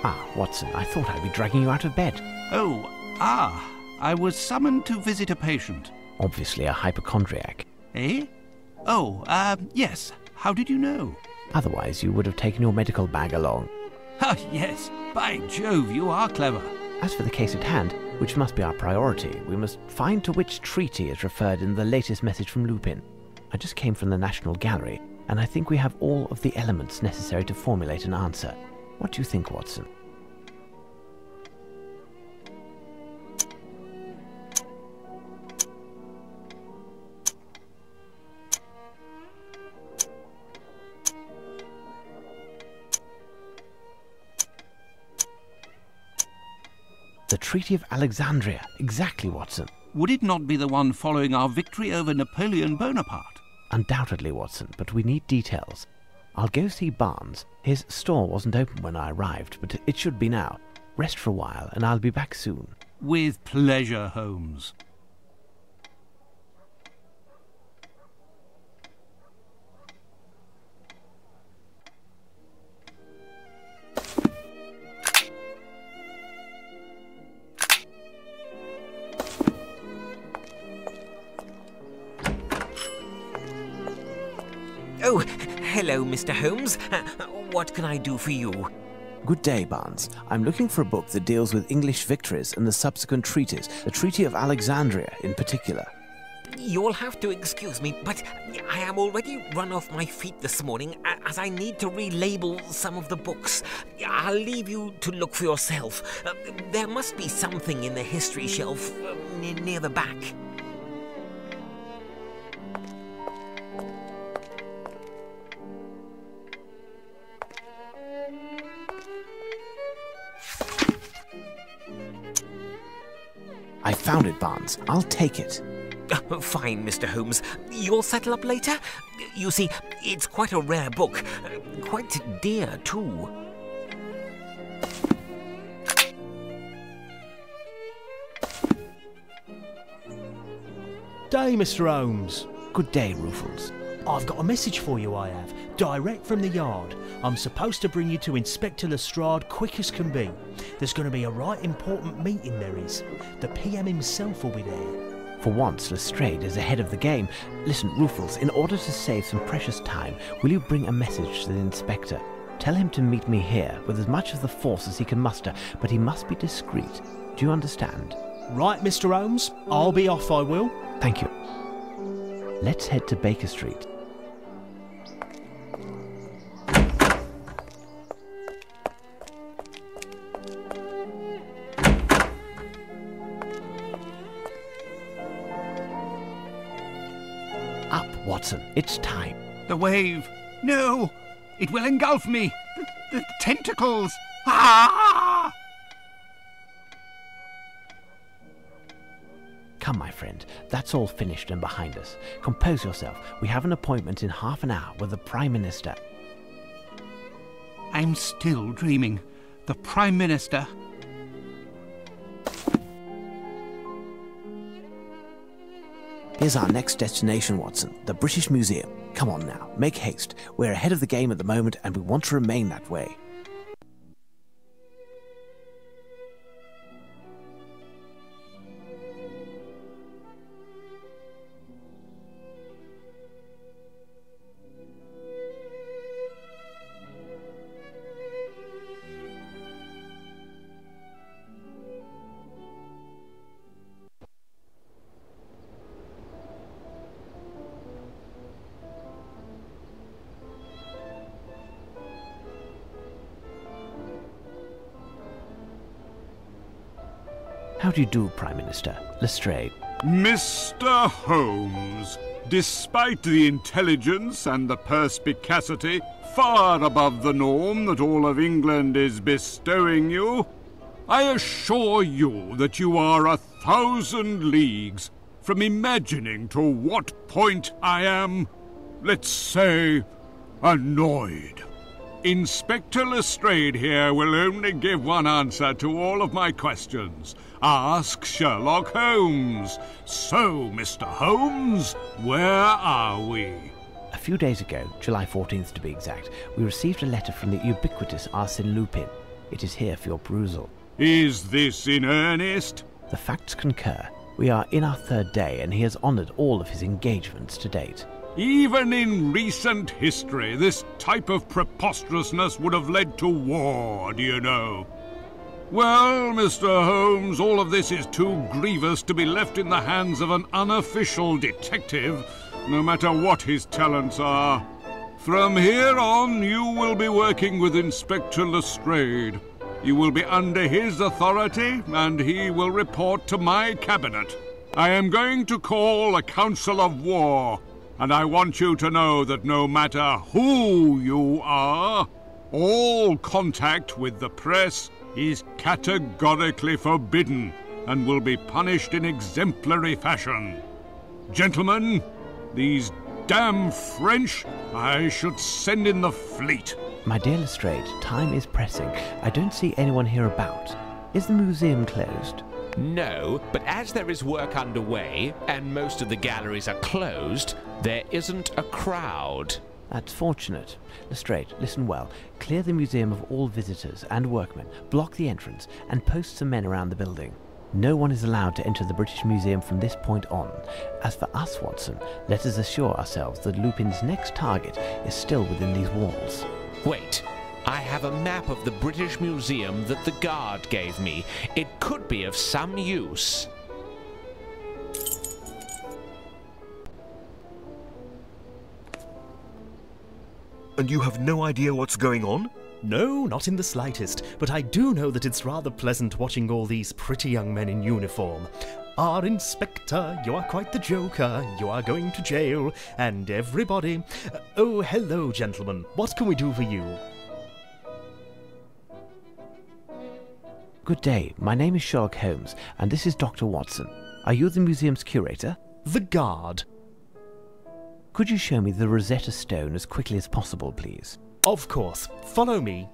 Ah, Watson, I thought I'd be dragging you out of bed. I was summoned to visit a patient. Obviously a hypochondriac. Eh? Yes. How did you know? Otherwise you would have taken your medical bag along. Ah, yes. By Jove, you are clever. As for the case at hand, which must be our priority, we must find to which treaty is referred in the latest message from Lupin. I just came from the National Gallery, and I think we have all of the elements necessary to formulate an answer. What do you think, Watson? The Treaty of Alexandria. Exactly, Watson. Would it not be the one following our victory over Napoleon Bonaparte? Undoubtedly, Watson, but we need details. I'll go see Barnes. His store wasn't open when I arrived, but it should be now. Rest for a while, and I'll be back soon. With pleasure, Holmes. Oh, hello, Mr. Holmes. What can I do for you? Good day, Barnes. I'm looking for a book that deals with English victories and the subsequent treaties, the Treaty of Alexandria in particular. You'll have to excuse me, but I am already run off my feet this morning as I need to relabel some of the books. I'll leave you to look for yourself. There must be something in the history shelf near the back. I found it, Barnes. I'll take it. Fine, Mr. Holmes. You'll settle up later? You see, it's quite a rare book. Quite dear, too. Day, Mr. Holmes. Good day, Ruffles. I've got a message for you, I have. Direct from the yard. I'm supposed to bring you to Inspector Lestrade quick as can be. There's going to be a right important meeting, there is. The PM himself will be there. For once, Lestrade is ahead of the game. Listen, Ruffles, in order to save some precious time, will you bring a message to the inspector? Tell him to meet me here with as much of the force as he can muster, but he must be discreet. Do you understand? Right, Mr. Holmes. I'll be off, I will. Thank you. Let's head to Baker Street. Up, Watson. It's time. The wave. No! It will engulf me. The tentacles. Ah! Come, my friend. That's all finished and behind us. Compose yourself. We have an appointment in half an hour with the Prime Minister. I'm still dreaming. The Prime Minister. Here's our next destination, Watson. The British Museum. Come on now. Make haste. We're ahead of the game at the moment, and we want to remain that way. How do you do, Prime Minister? Lestrade. Mr. Holmes, despite the intelligence and the perspicacity far above the norm that all of England is bestowing you, I assure you that you are 1,000 leagues from imagining to what point I am, let's say, annoyed. Inspector Lestrade here will only give one answer to all of my questions. Ask Sherlock Holmes. So, Mr. Holmes, where are we? A few days ago, July 14th to be exact, we received a letter from the ubiquitous Arséne Lupin. It is here for your perusal. Is this in earnest? The facts concur. We are in our third day, and he has honoured all of his engagements to date. Even in recent history, this type of preposterousness would have led to war, do you know? Well, Mr. Holmes, all of this is too grievous to be left in the hands of an unofficial detective, no matter what his talents are. From here on, you will be working with Inspector Lestrade. You will be under his authority, and he will report to my cabinet. I am going to call a council of war, and I want you to know that no matter who you are, all contact with the press is categorically forbidden and will be punished in exemplary fashion. Gentlemen, these damn French I should send in the fleet. My dear Lestrade, time is pressing. I don't see anyone here about. Is the museum closed? No, but as there is work underway, and most of the galleries are closed, there isn't a crowd. That's fortunate. Lestrade, listen well. Clear the museum of all visitors and workmen, block the entrance, and post some men around the building. No one is allowed to enter the British Museum from this point on. As for us, Watson, let us assure ourselves that Lupin's next target is still within these walls. Wait, I have a map of the British Museum that the guard gave me. It could be of some use. And you have no idea what's going on? No, not in the slightest, but I do know that it's rather pleasant watching all these pretty young men in uniform. Our Inspector, you are quite the joker, you are going to jail, and everybody... Oh, hello, gentlemen. What can we do for you? Good day. My name is Sherlock Holmes, and this is Dr. Watson. Are you the museum's curator? The guard. Could you show me the Rosetta Stone as quickly as possible, please? Of course. Follow me.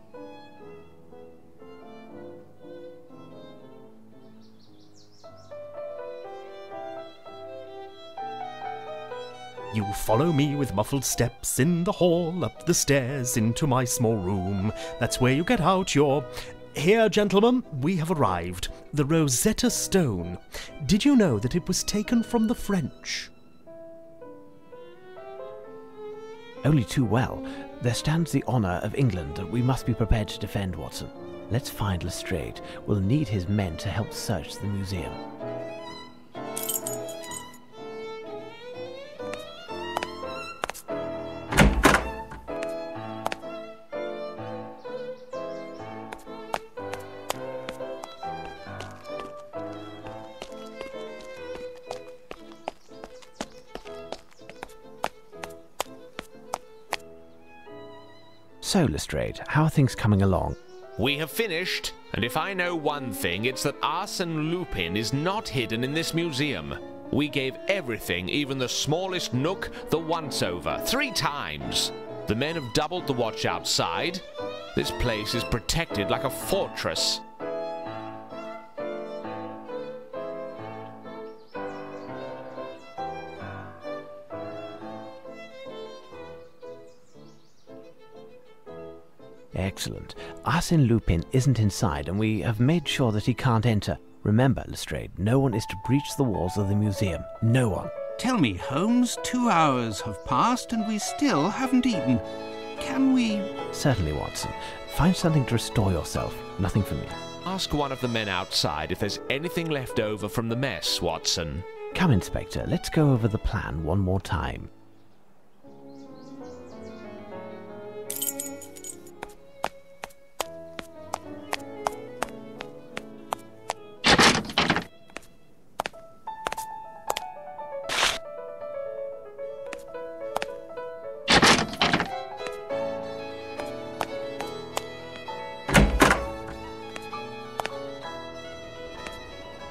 You follow me with muffled steps in the hall, up the stairs, into my small room. That's where you get out your... Here, gentlemen, we have arrived. The Rosetta Stone. Did you know that it was taken from the French? Only too well. There stands the honour of England that we must be prepared to defend, Watson. Let's find Lestrade. We'll need his men to help search the museum. So, Lestrade, how are things coming along? We have finished, and if I know one thing, it's that Arséne Lupin is not hidden in this museum. We gave everything, even the smallest nook, the once-over, 3 times. The men have doubled the watch outside. This place is protected like a fortress. Excellent. Arséne Lupin isn't inside, and we have made sure that he can't enter. Remember, Lestrade, no one is to breach the walls of the museum. No one. Tell me, Holmes, 2 hours have passed and we still haven't eaten. Can we... Certainly, Watson. Find something to restore yourself. Nothing for me. Ask one of the men outside if there's anything left over from the mess, Watson. Come, Inspector, let's go over the plan one more time.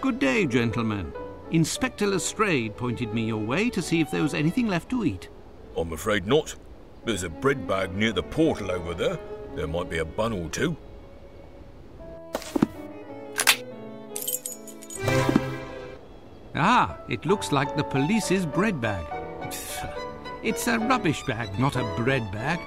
Good day, gentlemen. Inspector Lestrade pointed me your way to see if there was anything left to eat. I'm afraid not. There's a bread bag near the portal over there. There might be a bun or two. Ah, it looks like the police's bread bag. It's a rubbish bag, not a bread bag.